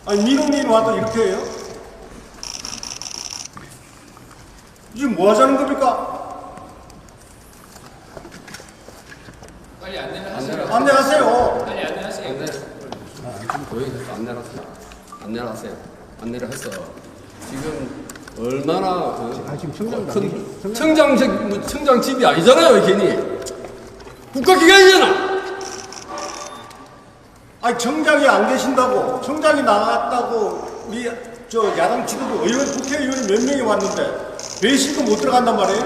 아니, 민원인 와도 이렇게 해요? 지금 뭐 하자는 겁니까? 빨리 안내를 하세요. 안내하세요. 빨리 안내하세요. 안내를 하세요. 안내를 해서 지금 얼마나 지금 청장 집이 아니잖아요, 괜히 국가기관이잖아. 아니, 청장이 안 계신다고, 청장이 나갔다고 우리 야당 지도부 의원, 국회의원이 몇 명이 왔는데 외신도 못 들어간단 말이에요?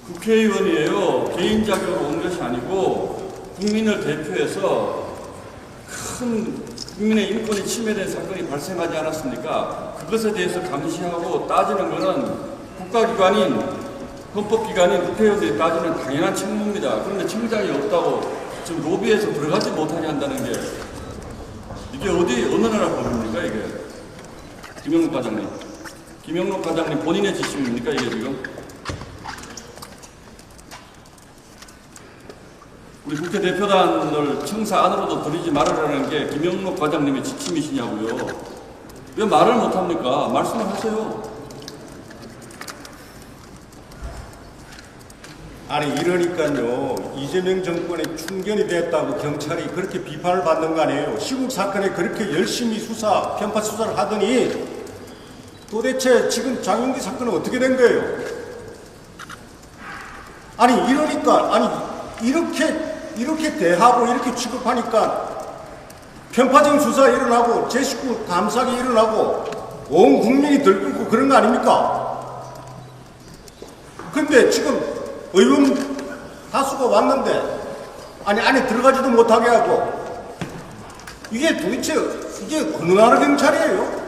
국회의원이에요. 개인 자격으로 온 것이 아니고 국민을 대표해서 큰 국민의 인권이 침해된 사건이 발생하지 않았습니까? 그것에 대해서 감시하고 따지는 것은 국가기관인 헌법기관인 국회의원들이 따지는 당연한 책무입니다. 그런데 청장이 없다고 지금 로비에서 들어가지 못하게 한다는 게 이게 어느 나라 법입니까 이게? 김영록 과장님. 김영록 과장님 본인의 지침입니까 이게 지금? 우리 국회 대표단을 청사 안으로도 들이지 말으라는 게 김영록 과장님의 지침이시냐고요. 왜 말을 못합니까? 말씀을 하세요. 아니, 이러니까요, 이재명 정권에 충견이 됐다고 경찰이 그렇게 비판을 받는 거 아니에요? 시국 사건에 그렇게 열심히 편파 수사를 하더니 도대체 지금 장윤기 사건은 어떻게 된 거예요? 아니, 이러니까, 아니, 이렇게 대하고 이렇게 취급하니까 편파적 수사 일어나고 제 식구 감사기 일어나고 온 국민이 들끓고 그런 거 아닙니까? 근데 지금 의원 다수가 왔는데 아니 안에 들어가지도 못하게 하고 이게 도대체 이게 어느 나라 경찰이에요?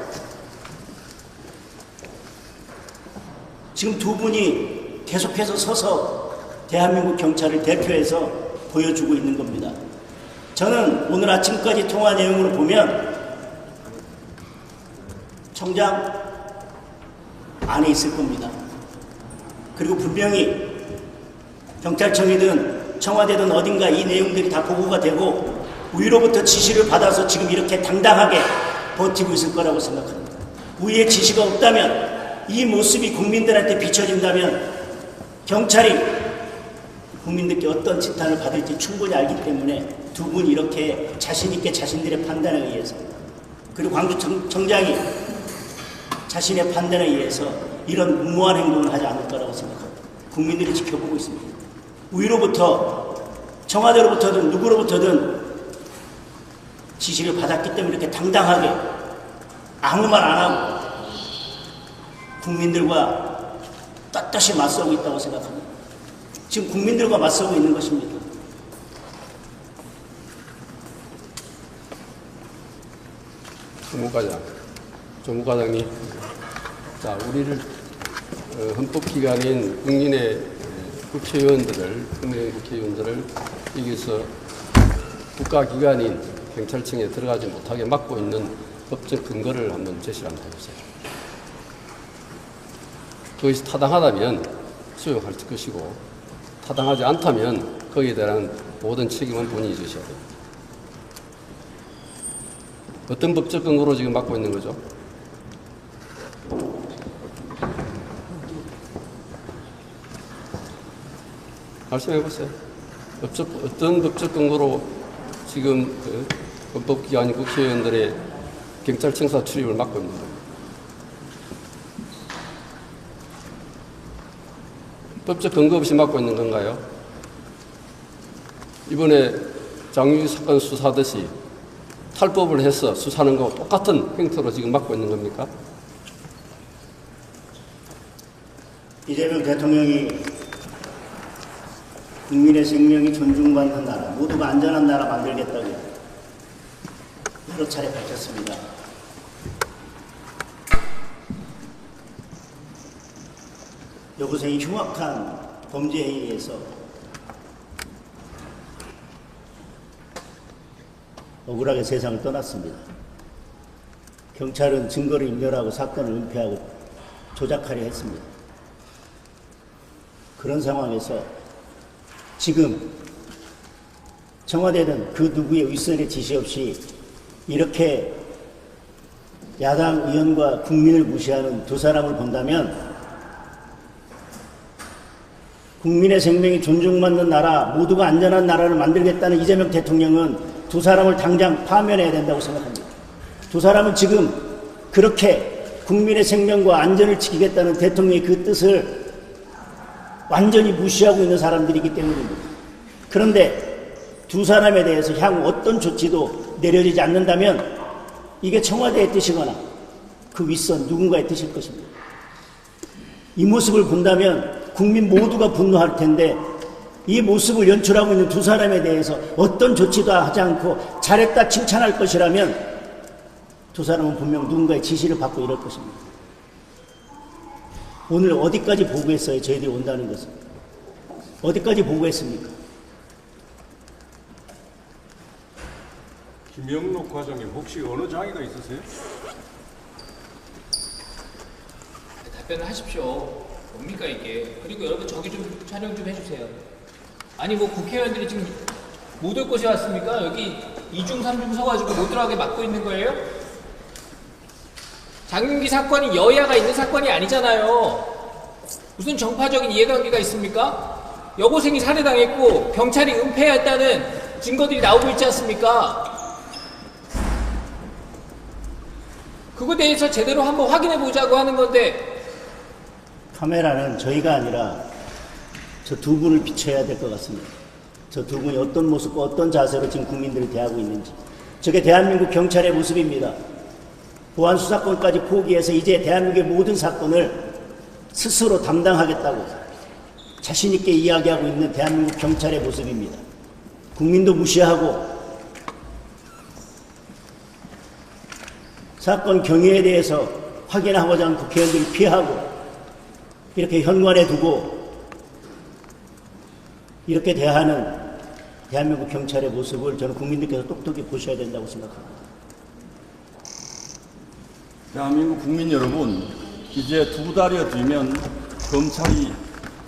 지금 두 분이 계속해서 서서 대한민국 경찰을 대표해서 보여주고 있는 겁니다. 저는 오늘 아침까지 통화 내용으로 보면 청장 안에 있을 겁니다. 그리고 분명히 경찰청이든 청와대든 어딘가 이 내용들이 다 보고가 되고 위로부터 지시를 받아서 지금 이렇게 당당하게 버티고 있을 거라고 생각합니다. 위의 지시가 없다면 이 모습이 국민들한테 비춰진다면 경찰이 국민들께 어떤 지탄을 받을지 충분히 알기 때문에 두 분이 이렇게 자신있게 자신들의 판단에 의해서 그리고 광주청장이 자신의 판단에 의해서 이런 무모한 행동을 하지 않을 거라고 생각합니다. 국민들이 지켜보고 있습니다. 위로부터 청와대로부터든 누구로부터든 지시를 받았기 때문에 이렇게 당당하게 아무 말 안 하고 국민들과 떳떳이 맞서고 있다고 생각합니다. 지금 국민들과 맞서고 있는 것입니다. 조무과장님, 자, 우리를 헌법기관인 국민의 국회의원들을 여기서 국가기관인 경찰청에 들어가지 못하게 막고 있는 법적 근거를 한번 제시를 한번 해보세요. 그것이 타당하다면 수용할 것이고 타당하지 않다면 거기에 대한 모든 책임은 본인이 져셔야 됩니다. 어떤 법적 근거로 지금 막고 있는 거죠? 말씀해 보세요. 어떤 법적 근거로 지금 헌법기관인 국회의원들의 경찰청사 출입을 막고 있는 거예요? 법적 근거 없이 막고 있는 건가요? 이번에 장윤기 사건 수사하듯이 탈법을 해서 수사하는 거 똑같은 행태로 지금 막고 있는 겁니까? 이재명 대통령이 국민의 생명이 존중받는 나라, 모두가 안전한 나라 만들겠다고 여러 차례 밝혔습니다. 여고생이 흉악한 범죄에 의해서 억울하게 세상을 떠났습니다. 경찰은 증거를 인멸하고 사건을 은폐하고 조작하려 했습니다. 그런 상황에서 지금 청와대는 그 누구의 윗선의 지시 없이 이렇게 야당 의원과 국민을 무시하는 두 사람을 본다면 국민의 생명이 존중받는 나라, 모두가 안전한 나라를 만들겠다는 이재명 대통령은 두 사람을 당장 파면해야 된다고 생각합니다. 두 사람은 지금 그렇게 국민의 생명과 안전을 지키겠다는 대통령의 그 뜻을 완전히 무시하고 있는 사람들이기 때문입니다. 그런데 두 사람에 대해서 향후 어떤 조치도 내려지지 않는다면 이게 청와대의 뜻이거나 그 윗선 누군가의 뜻일 것입니다. 이 모습을 본다면 국민 모두가 분노할 텐데 이 모습을 연출하고 있는 두 사람에 대해서 어떤 조치도 하지 않고 잘했다 칭찬할 것이라면 두 사람은 분명 누군가의 지시를 받고 이럴 것입니다. 오늘 어디까지 보고했어요? 저희들이 온다는 것은. 어디까지 보고했습니까? 김영록 과장님 혹시 어느 장애가 있으세요? 답변을 하십시오. 뭡니까 이게? 그리고 여러분 저기 좀 촬영 좀 해주세요. 아니 뭐 국회의원들이 지금 못 올 곳에 왔습니까? 여기 2중 3중 서가지고 못 들어가게 막고 있는 거예요? 장윤기 사건이 여야가 있는 사건이 아니잖아요. 무슨 정파적인 이해관계가 있습니까? 여고생이 살해당했고 경찰이 은폐했다는 증거들이 나오고 있지 않습니까? 그거에 대해서 제대로 한번 확인해 보자고 하는 건데 카메라는 저희가 아니라 저 두 분을 비춰야 될 것 같습니다. 저 두 분이 어떤 모습과 어떤 자세로 지금 국민들을 대하고 있는지. 저게 대한민국 경찰의 모습입니다. 보안 수사권까지 포기해서 이제 대한민국의 모든 사건을 스스로 담당하겠다고 자신 있게 이야기하고 있는 대한민국 경찰의 모습입니다. 국민도 무시하고 사건 경위에 대해서 확인하고자 하는 국회의원들을 피하고 이렇게 현관에 두고 이렇게 대하는 대한민국 경찰의 모습을 저는 국민들께서 똑똑히 보셔야 된다고 생각합니다. 대한민국 국민 여러분, 이제 두 달여 뒤면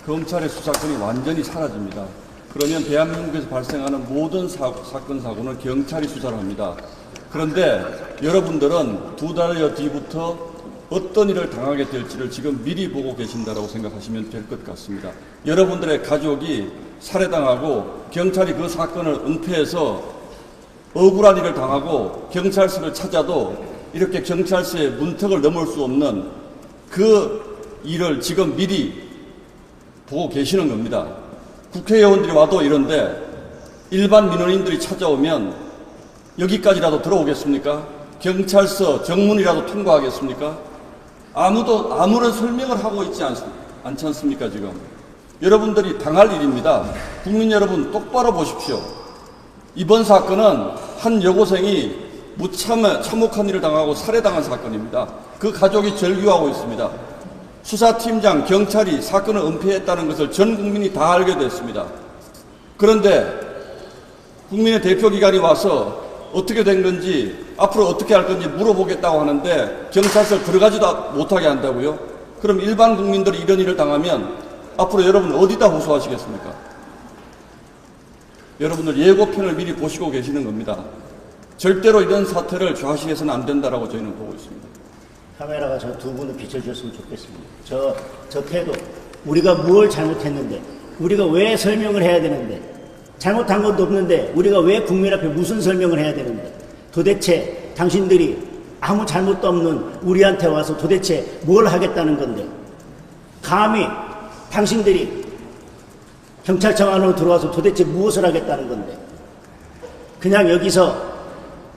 검찰의 수사권이 완전히 사라집니다. 그러면 대한민국에서 발생하는 모든 사건, 사고는 경찰이 수사를 합니다. 그런데 여러분들은 두 달여 뒤부터 어떤 일을 당하게 될지를 지금 미리 보고 계신다고 생각하시면 될 것 같습니다. 여러분들의 가족이 살해당하고 경찰이 그 사건을 은폐해서 억울한 일을 당하고 경찰서를 찾아도 이렇게 경찰서의 문턱을 넘을 수 없는 그 일을 지금 미리 보고 계시는 겁니다. 국회의원들이 와도 이런데 일반 민원인들이 찾아오면 여기까지라도 들어오겠습니까? 경찰서 정문이라도 통과하겠습니까? 아무런 설명을 하고 있지 않지 않습니까, 지금? 여러분들이 당할 일입니다. 국민 여러분, 똑바로 보십시오. 이번 사건은 한 여고생이 참혹한 일을 당하고 살해당한 사건입니다. 그 가족이 절규하고 있습니다. 수사팀장, 경찰이 사건을 은폐했다는 것을 전 국민이 다 알게 됐습니다. 그런데 국민의 대표기관이 와서 어떻게 된 건지 앞으로 어떻게 할 건지 물어보겠다고 하는데 경찰서 들어가지도 못하게 한다고요? 그럼 일반 국민들이 이런 일을 당하면 앞으로 여러분 어디다 호소하시겠습니까? 여러분들 예고편을 미리 보시고 계시는 겁니다. 절대로 이런 사태를 좌시해서는 안 된다라고 저희는 보고 있습니다. 카메라가 저 두 분을 비춰주셨으면 좋겠습니다. 저 태도, 우리가 뭘 잘못했는데, 우리가 왜 설명을 해야 되는데, 잘못한 것도 없는데 우리가 왜 국민 앞에 무슨 설명을 해야 되는데, 도대체 당신들이 아무 잘못도 없는 우리한테 와서 도대체 뭘 하겠다는 건데, 감히 당신들이 경찰청 안으로 들어와서 도대체 무엇을 하겠다는 건데, 그냥 여기서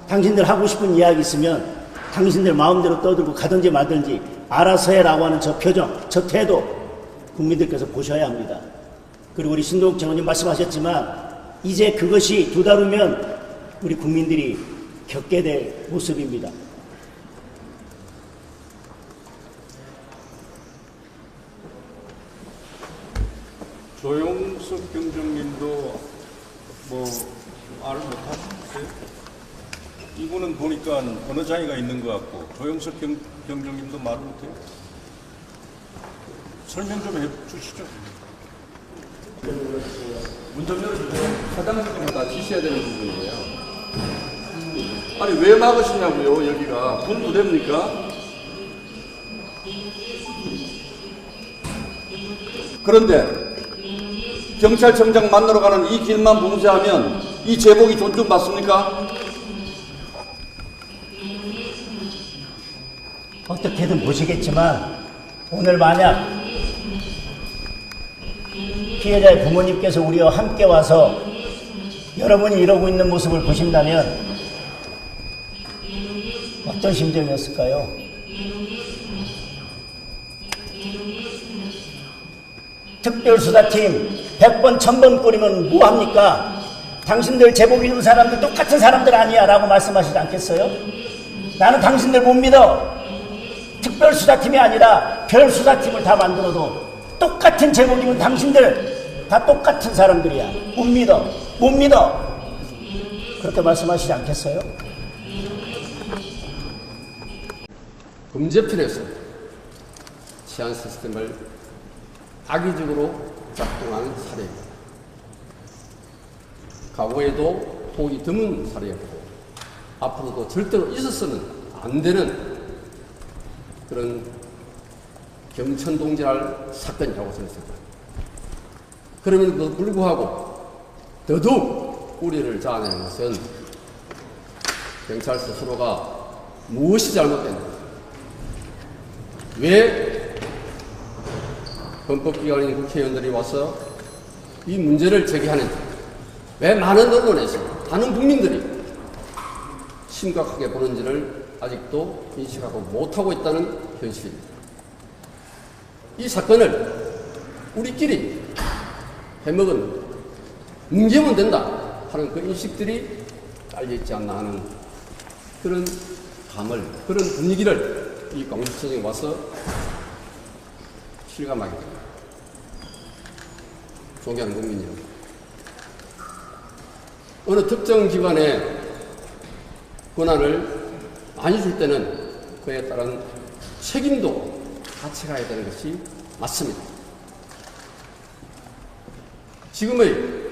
당신들 하고 싶은 이야기 있으면 당신들 마음대로 떠들고 가든지 말든지 알아서 해라고 하는 저 표정, 저 태도 국민들께서 보셔야 합니다. 그리고 우리 신동욱 장관님 말씀하셨지만 이제 그것이 두 달 후면 우리 국민들이 겪게 될 모습입니다. 조영석 경정님도 뭐 말을 못하시겠어요? 이분은 보니까 어느 장애가 있는 것 같고 조영석 경정님도 말을 못해요? 설명 좀 해주시죠. 문 좀 열어주세요. 사장님께서 다 지시해야 되는 부분이에요. 아니 왜 막으시냐고요? 여기가 문 부대입니까? 그런데 경찰청장 만나러 가는 이 길만 봉쇄하면 이 제복이 존중받습니까? 어떻게든 보시겠지만 오늘 만약 피해자의 부모님께서 우리와 함께 와서 여러분이 이러고 있는 모습을 보신다면 어떤 심정이었을까요? 특별수사팀 100번 1000번 꾸리면 뭐합니까? 당신들 제복 입은 사람들 똑같은 사람들 아니야 라고 말씀하시지 않겠어요? 나는 당신들 못 믿어. 특별수사팀이 아니라 별수사팀을 다 만들어도 똑같은 제복 입은 당신들 다 똑같은 사람들이야. 못 믿어. 못 믿어. 그렇게 말씀하시지 않겠어요? 범죄편에서 치안 시스템을 악의적으로 작동하는 사례입니다. 과거에도 폭이 드문 사례였고 앞으로도 절대로 있어서는 안 되는 그런 경천동지랄 사건이라고 생각합니다. 그럼에도 불구하고 더더욱 우려를 자아내는 것은 경찰 스스로가 무엇이 잘못됐는지, 왜 헌법기관인 국회의원들이 와서 이 문제를 제기하는지, 왜 많은 언론에서 많은 국민들이 심각하게 보는지를 아직도 인식하고 못하고 있다는 현실입니다. 이 사건을 우리끼리 해먹은, 뭉개면 된다 하는 그 인식들이 깔려있지 않나 하는 그런 감을, 그런 분위기를 이 공수처장에 와서 실감하게 됩니다. 존경하는 국민 여러분, 어느 특정 기관에 권한을 많이 줄 때는 그에 따른 책임도 같이 가야 되는 것이 맞습니다. 지금의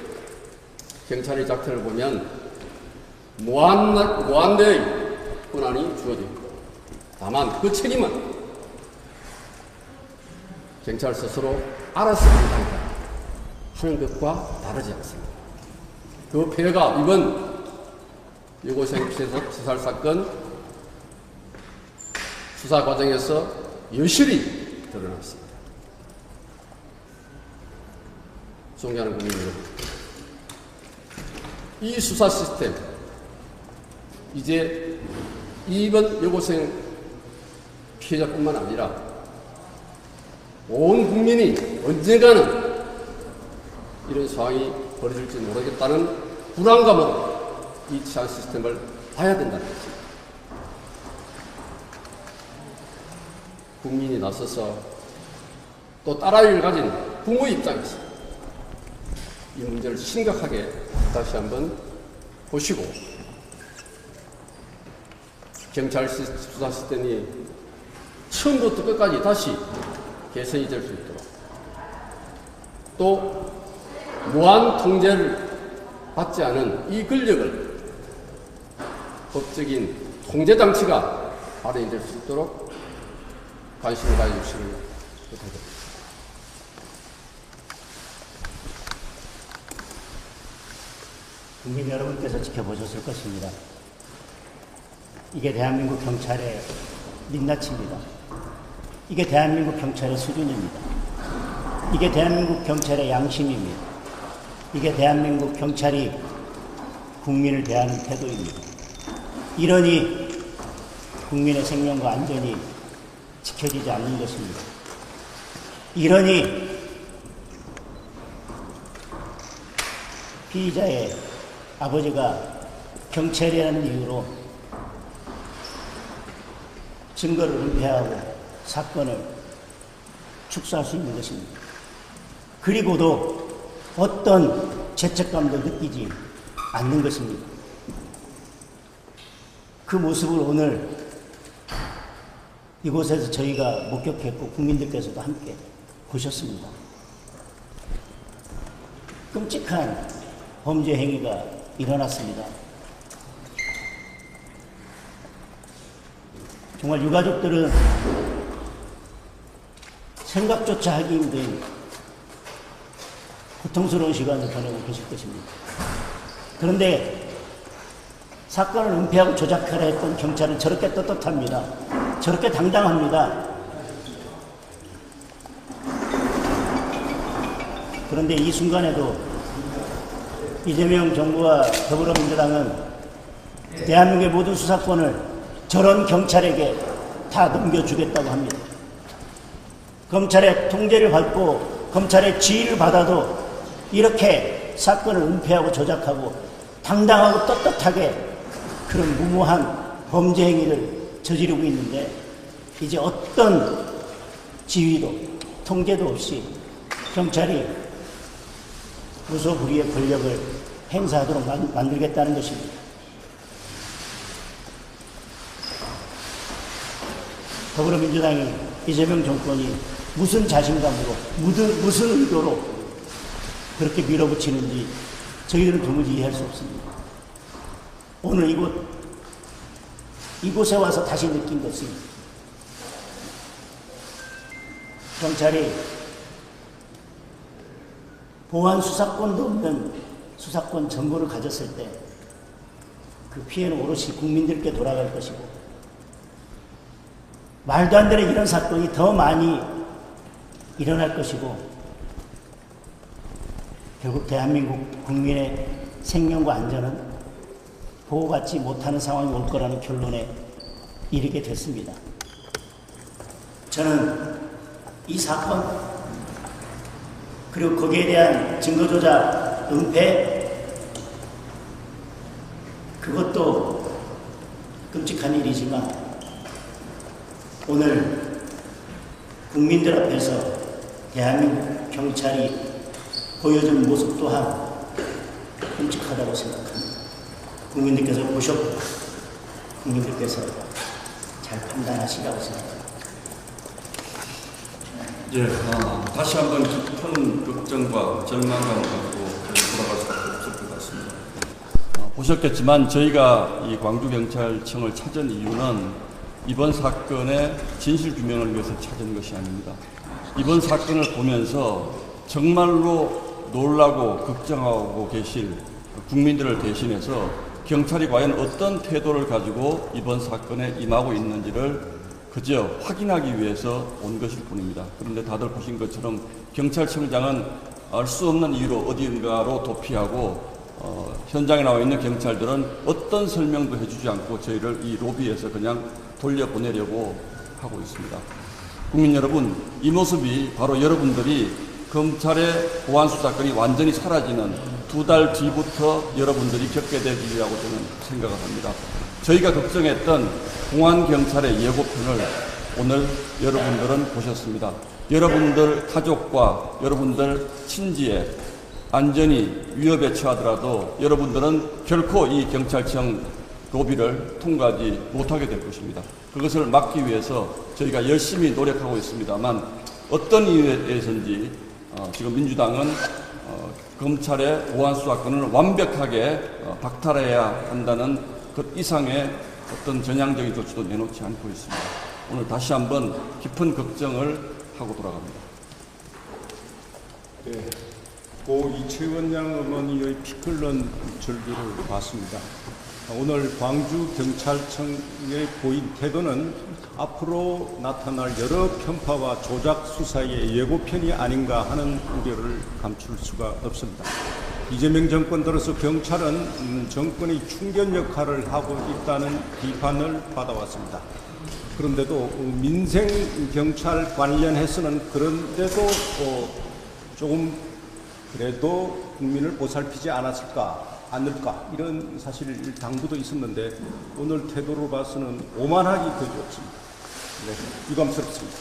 경찰의 작태를 보면 무한대의 권한이 주어져 있고, 다만 그 책임은 경찰 스스로 알아서 한다 하는 것과 다르지 않습니다. 그 폐해가 이번 여고생 피살 사건 수사 과정에서 여실히 드러났습니다. 존경하는 국민 여러분, 이 수사 시스템, 이제 이번 여고생 피해자뿐만 아니라 온 국민이 언젠가는 이런 상황이 벌어질지 모르겠다는 불안감으로 이 치안 시스템을 봐야 된다는 것입니다. 국민이 나서서 또 딸아이를 가진 부모 입장에서 이 문제를 심각하게 다시 한번 보시고, 경찰 수사 시스템이 처음부터 끝까지 다시 개선이 될 수 있도록, 또 무한 통제를 받지 않은 이 권력을 법적인 통제 장치가 마련될 수 있도록 관심을 가져주시길 부탁드립니다. 국민 여러분께서 지켜보셨을 것입니다. 이게 대한민국 경찰의 민낯입니다. 이게 대한민국 경찰의 수준입니다. 이게 대한민국 경찰의 양심입니다. 이게 대한민국 경찰이 국민을 대하는 태도입니다. 이러니 국민의 생명과 안전이 지켜지지 않는 것입니다. 이러니 피의자의 아버지가 경찰이라는 이유로 증거를 은폐하고 사건을 축소할 수 있는 것입니다. 그리고도 어떤 죄책감도 느끼지 않는 것입니다. 그 모습을 오늘 이곳에서 저희가 목격했고 국민들께서도 함께 보셨습니다. 끔찍한 범죄 행위가 일어났습니다. 정말 유가족들은 생각조차 하기 힘든 고통스러운 시간을 보내고 계실 것입니다. 그런데 사건을 은폐하고 조작하려 했던 경찰은 저렇게 떳떳합니다. 저렇게 당당합니다. 그런데 이 순간에도 이재명 정부와 더불어민주당은 대한민국의 모든 수사권을 저런 경찰에게 다 넘겨주겠다고 합니다. 검찰의 통제를 받고 검찰의 지휘를 받아도 이렇게 사건을 은폐하고 조작하고 당당하고 떳떳하게 그런 무모한 범죄 행위를 저지르고 있는데 이제 어떤 지휘도 통제도 없이 경찰이 무소불위의 권력을 행사하도록 만들겠다는 것입니다. 더불어민주당이 이재명 정권이 무슨 자신감으로 무슨 의도로 그렇게 밀어붙이는지 저희들은 도무지 이해할 수 없습니다. 오늘 이곳에 와서 다시 느낀 것은 경찰이 보안 수사권도 없는 수사권 정보를 가졌을 때 그 피해는 오롯이 국민들께 돌아갈 것이고 말도 안 되는 이런 사건이 더 많이 일어날 것이고 결국 대한민국 국민의 생명과 안전은 보호받지 못하는 상황이 올 거라는 결론에 이르게 됐습니다. 저는 이 사건 그리고 거기에 대한 증거조작, 은폐 그것도 끔찍한 일이지만 오늘 국민들 앞에서 대한민국 경찰이 보여준 모습 또한 끔찍하다고 생각합니다. 국민들께서 보셨고 국민들께서 잘 판단하시라고 생각합니다. 다시 한번 깊은 걱정과 절망감을 갖고 돌아갈 수밖에 없을 것 같습니다. 보셨겠지만 저희가 이 광주경찰청을 찾은 이유는 이번 사건의 진실 규명을 위해서 찾은 것이 아닙니다. 이번 사건을 보면서 정말로 놀라고 걱정하고 계실 국민들을 대신해서 경찰이 과연 어떤 태도를 가지고 이번 사건에 임하고 있는지를 그저 확인하기 위해서 온 것일 뿐입니다. 그런데 다들 보신 것처럼 경찰청장은 알 수 없는 이유로 어딘가로 도피하고 현장에 나와 있는 경찰들은 어떤 설명도 해주지 않고 저희를 이 로비에서 그냥 돌려보내려고 하고 있습니다. 국민 여러분, 이 모습이 바로 여러분들이 검찰의 보안수사권이 완전히 사라지는 2달 뒤부터 여러분들이 겪게 될 일이라고 저는 생각을 합니다. 저희가 걱정했던 공안경찰의 예고편을 오늘 여러분들은 보셨습니다. 여러분들 가족과 여러분들 친지의 안전이 위협에 처하더라도 여러분들은 결코 이 경찰청 로비를 통과하지 못하게 될 것입니다. 그것을 막기 위해서 저희가 열심히 노력하고 있습니다만 어떤 이유에서인지 지금 민주당은 검찰의 보안수사권을 완벽하게 박탈해야 한다는 그 이상의 어떤 전향적인 조치도 내놓지 않고 있습니다. 오늘 다시 한번 깊은 걱정을 하고 돌아갑니다. 네, 고 이채원장 어머니의 피 끓는 절규를 봤습니다. 오늘 광주경찰청의 보인 태도는 앞으로 나타날 여러 편파와 조작 수사의 예고편이 아닌가 하는 우려를 감출 수가 없습니다. 이재명 정권 들어서 경찰은 정권의 충견 역할을 하고 있다는 비판을 받아왔습니다. 그런데도 민생 경찰 관련해서는 그런데도 조금 그래도 국민을 보살피지 않을까 이런 사실 당부도 있었는데 오늘 태도로 봐서는 오만하기 거지 없습니다. 네, 유감스럽습니다.